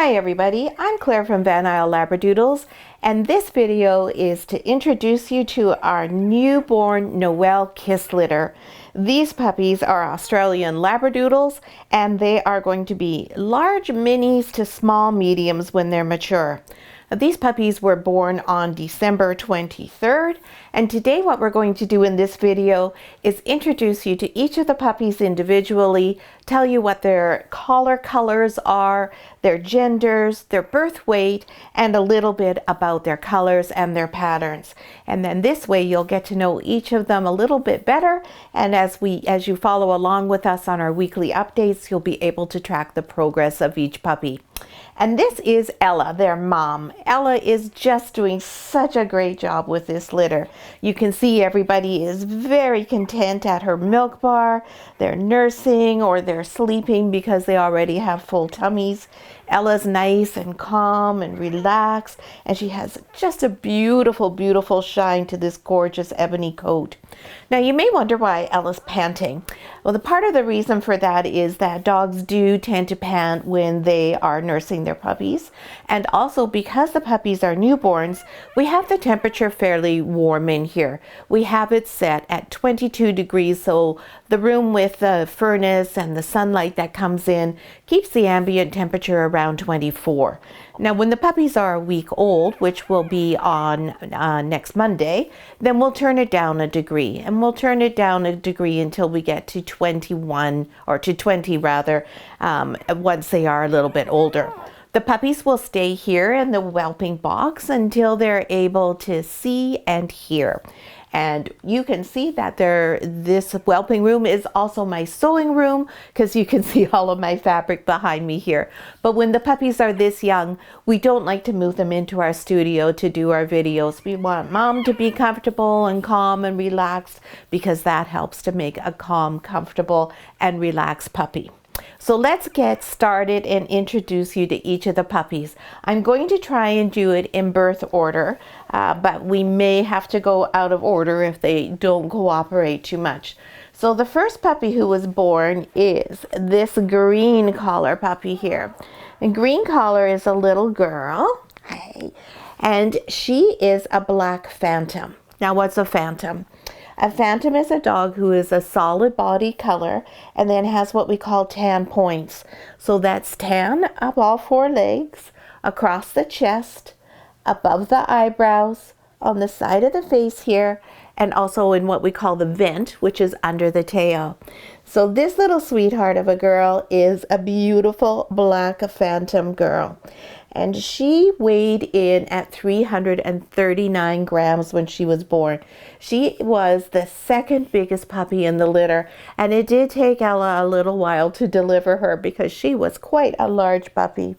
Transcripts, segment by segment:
Hi everybody, I'm Claire from Van Isle Labradoodles, and this video is to introduce you to our newborn Noel Kiss litter. These puppies are Australian Labradoodles, and they are going to be large minis to small mediums when they're mature. These puppies were born on December 23rd, and today what we're going to do in this video is introduce you to each of the puppies individually, tell you what their collar colors are, their genders, their birth weight, and a little bit about their colors and their patterns. And then this way you'll get to know each of them a little bit better, and as you follow along with us on our weekly updates, you'll be able to track the progress of each puppy. And this is Ella, their mom. Ella is just doing such a great job with this litter. You can see everybody is very content at her milk bar. They're nursing or they're sleeping because they already have full tummies. Ella's nice and calm and relaxed, and she has just a beautiful, beautiful shine to this gorgeous ebony coat. Now you may wonder why Ella's panting. Well, the part of the reason for that is that dogs do tend to pant when they are nursing their puppies, and also because the puppies are newborns, we have the temperature fairly warm in here. We have it set at 22 degrees, so the room with the furnace and the sunlight that comes in keeps the ambient temperature around 24. Now when the puppies are a week old, which will be on next Monday, then we'll turn it down a degree, and we'll turn it down a degree until we get to 21, or to 20 rather, once they are a little bit older. The puppies will stay here in the whelping box until they're able to see and hear. And you can see that this whelping room is also my sewing room, because you can see all of my fabric behind me here. But when the puppies are this young, we don't like to move them into our studio to do our videos. We want mom to be comfortable and calm and relaxed, because that helps to make a calm, comfortable, and relaxed puppy. So let's get started and introduce you to each of the puppies. I'm going to try and do it in birth order, but we may have to go out of order if they don't cooperate too much. So the first puppy who was born is this green collar puppy here. And green collar is a little girl. Hi. And she is a black phantom. Now what's a phantom? A phantom is a dog who is a solid body color and then has what we call tan points. So that's tan up all four legs, across the chest, above the eyebrows, on the side of the face here, and also in what we call the vent, which is under the tail. So this little sweetheart of a girl is a beautiful black phantom girl. And she weighed in at 339 grams when she was born. She was the second biggest puppy in the litter, and it did take Ella a little while to deliver her because she was quite a large puppy.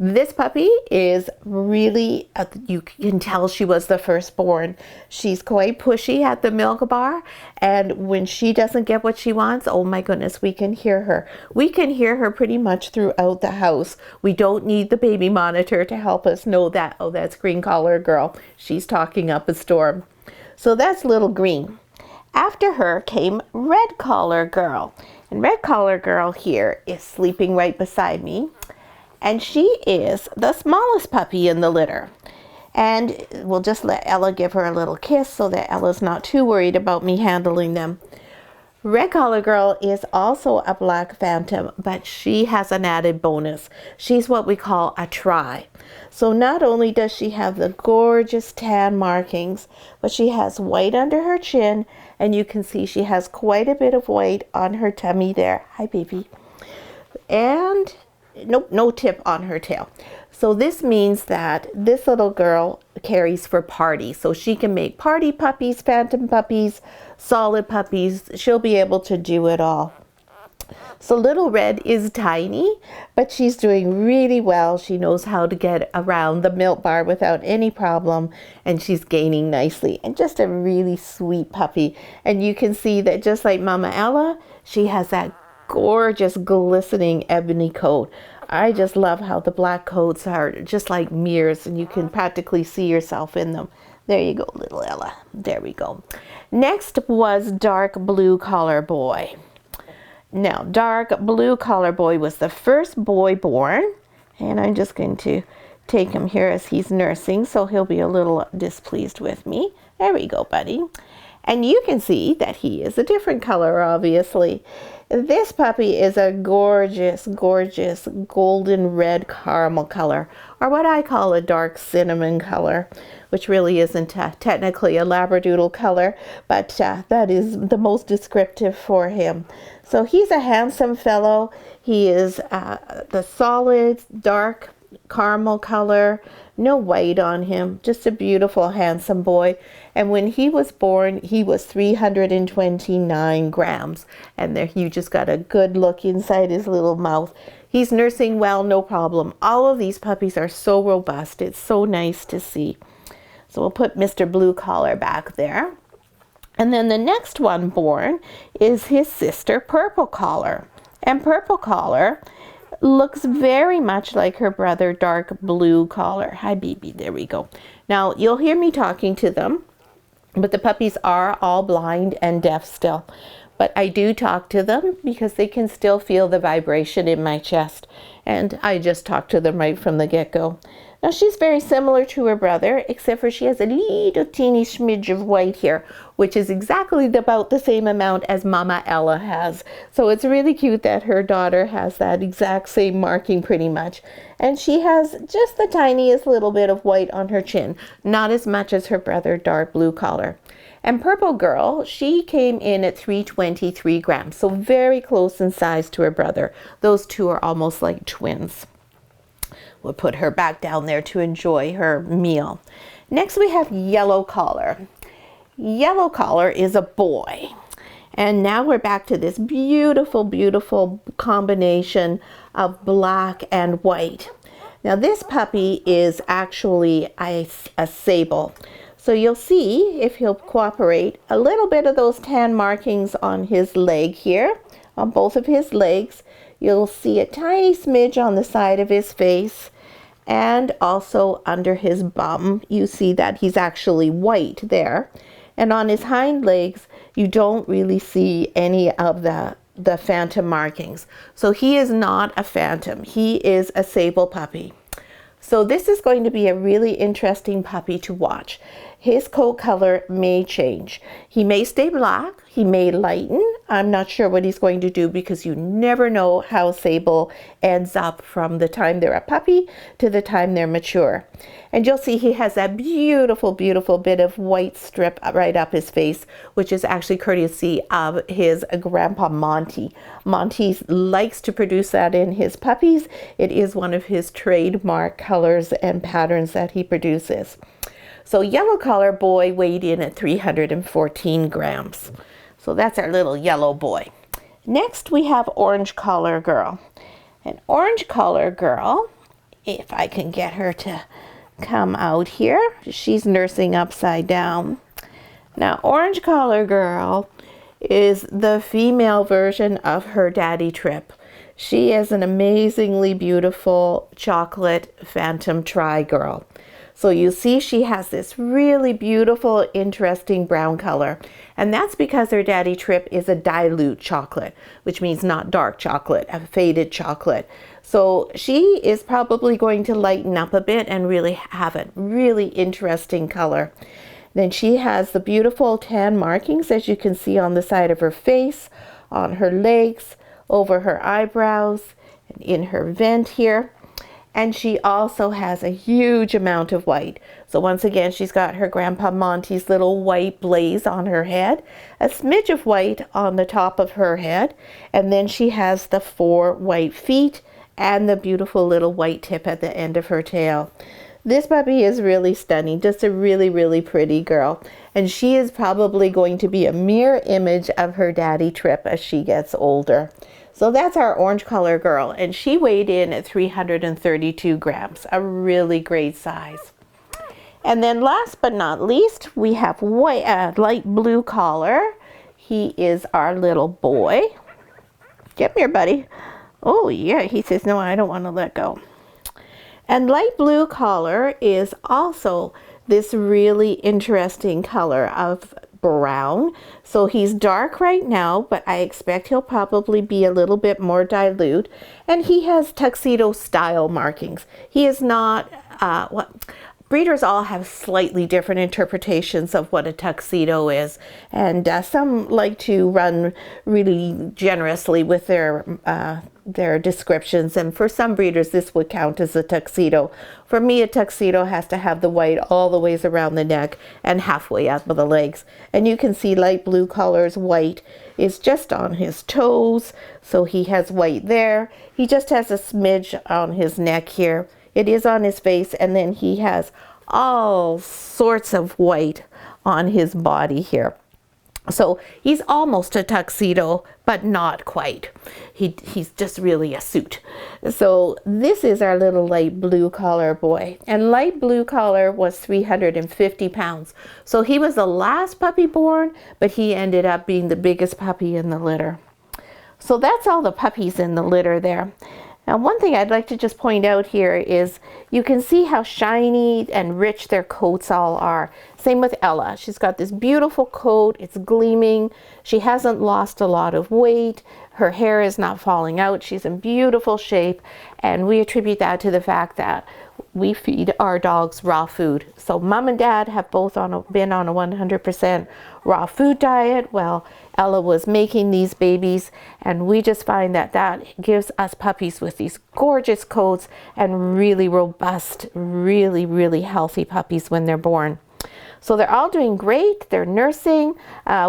This puppy is really, you can tell she was the firstborn. She's quite pushy at the milk bar, and when she doesn't get what she wants, oh my goodness, we can hear her. We can hear her pretty much throughout the house. We don't need the baby monitor to help us know that, oh, that's green collar girl. She's talking up a storm. So that's little green. After her came red collar girl, and red collar girl here is sleeping right beside me. And she is the smallest puppy in the litter. And we'll just let Ella give her a little kiss so that Ella's not too worried about me handling them. Red collar girl is also a black phantom, but she has an added bonus. She's what we call a tri. So not only does she have the gorgeous tan markings, but she has white under her chin, and you can see she has quite a bit of white on her tummy there. Hi, baby. And nope, no tip on her tail. So this means that this little girl carries for party. So she can make party puppies, phantom puppies, solid puppies. She'll be able to do it all. So little red is tiny, but she's doing really well. She knows how to get around the milk bar without any problem, and she's gaining nicely, and just a really sweet puppy. And you can see that just like Mama Ella, she has that gorgeous glistening ebony coat. I just love how the black coats are just like mirrors, and you can practically see yourself in them. There you go, little Ella. There we go. Next was dark blue collar boy. Now, dark blue collar boy was the first boy born, And I'm just going to take him here as he's nursing, so he'll be a little displeased with me. There we go, buddy. And you can see that he is a different color, obviously. This puppy is a gorgeous, gorgeous golden red caramel color, or what I call a dark cinnamon color, which really isn't technically a Labradoodle color, but that is the most descriptive for him. So he's a handsome fellow. He is the solid, dark caramel color, no white on him, just a beautiful, handsome boy. And when he was born, he was 329 grams. And there, you just got a good look inside his little mouth. He's nursing well, no problem. All of these puppies are so robust. It's so nice to see. So we'll put Mr. Blue Collar back there. And then the next one born is his sister, Purple Collar. And Purple Collar looks very much like her brother, Dark Blue Collar. Hi, baby. There we go. Now, you'll hear me talking to them, but the puppies are all blind and deaf still. But I do talk to them because they can still feel the vibration in my chest. And I just talk to them right from the get-go. Now, she's very similar to her brother, except for she has a little teeny smidge of white here, which is exactly about the same amount as Mama Ella has. So it's really cute that her daughter has that exact same marking pretty much. And she has just the tiniest little bit of white on her chin, not as much as her brother, Dark Blue Collar. And Purple Girl, she came in at 323 grams, so very close in size to her brother. Those two are almost like twins. We'll put her back down there to enjoy her meal. Next we have Yellow Collar. Yellow Collar is a boy. And now we're back to this beautiful, beautiful combination of black and white. Now this puppy is actually a sable. So you'll see, if he'll cooperate, a little bit of those tan markings on his leg here, on both of his legs. You'll see a tiny smidge on the side of his face, and also under his bum. You see that he's actually white there. And on his hind legs, you don't really see any of the phantom markings. So he is not a phantom. He is a sable puppy. So this is going to be a really interesting puppy to watch. His coat color may change. He may stay black, he may lighten. I'm not sure what he's going to do because you never know how sable ends up from the time they're a puppy to the time they're mature. And you'll see he has that beautiful, beautiful bit of white strip right up his face, which is actually courtesy of his grandpa Monty. Monty likes to produce that in his puppies. It is one of his trademark colors and patterns that he produces. So Yellow Collar boy weighed in at 314 grams. So that's our little yellow boy. Next we have Orange Collar Girl. An Orange Collar Girl, if I can get her to come out here, she's nursing upside down. Now Orange Collar Girl is the female version of her daddy Trip. She is an amazingly beautiful chocolate phantom tri girl. So you see she has this really beautiful, interesting brown color. And that's because her daddy Trip is a dilute chocolate, which means not dark chocolate, a faded chocolate. So she is probably going to lighten up a bit and really have a really interesting color. Then she has the beautiful tan markings, as you can see on the side of her face, on her legs, over her eyebrows, and in her vent here. And she also has a huge amount of white. So once again, she's got her Grandpa Monty's little white blaze on her head, a smidge of white on the top of her head, and then she has the 4 white feet and the beautiful little white tip at the end of her tail. This puppy is really stunning, just a really, really pretty girl. And she is probably going to be a mirror image of her daddy Trip as she gets older. So that's our Orange Collar Girl, and she weighed in at 332 grams, a really great size. And then last but not least, we have light blue collar. He is our little boy. Get here, buddy. Oh yeah, he says, no, I don't want to let go. And light blue collar is also this really interesting color of brown. So he's dark right now, but I expect he'll probably be a little bit more dilute. And he has tuxedo style markings. He is not, breeders all have slightly different interpretations of what a tuxedo is. And some like to run really generously with their descriptions, and for some breeders this would count as a tuxedo. For me, a tuxedo has to have the white all the ways around the neck and halfway up the legs. And you can see light blue colors, white is just on his toes, so he has white there. He just has a smidge on his neck here. It is on his face, and then he has all sorts of white on his body here. So he's almost a tuxedo, but not quite. He's just really a suit. So this is our little light blue collar boy. And light blue collar was 350 pounds. So he was the last puppy born, but he ended up being the biggest puppy in the litter. So that's all the puppies in the litter there. Now, one thing I'd like to just point out here is you can see how shiny and rich their coats all are. Same with Ella. She's got this beautiful coat. It's gleaming. She hasn't lost a lot of weight. Her hair is not falling out. She's in beautiful shape. And we attribute that to the fact that we feed our dogs raw food. So mom and dad have both been on a 100% raw food diet. Well, Ella was making these babies, and we just find that that gives us puppies with these gorgeous coats and really robust, really, really healthy puppies when they're born. So they're all doing great. They're nursing.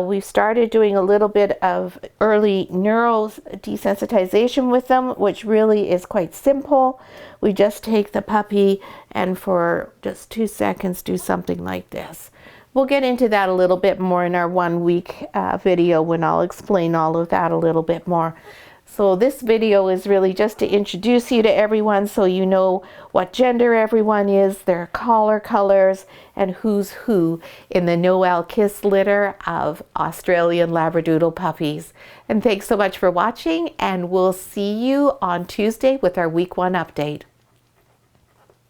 We've started doing a little bit of early neuro desensitization with them, which really is quite simple. We just take the puppy and for just 2 seconds do something like this. We'll get into that a little bit more in our 1 week video when I'll explain all of that a little bit more. So this video is really just to introduce you to everyone so you know what gender everyone is, their collar colors, and who's who in the Noel Kiss litter of Australian Labradoodle puppies. And thanks so much for watching, and we'll see you on Tuesday with our week 1 update.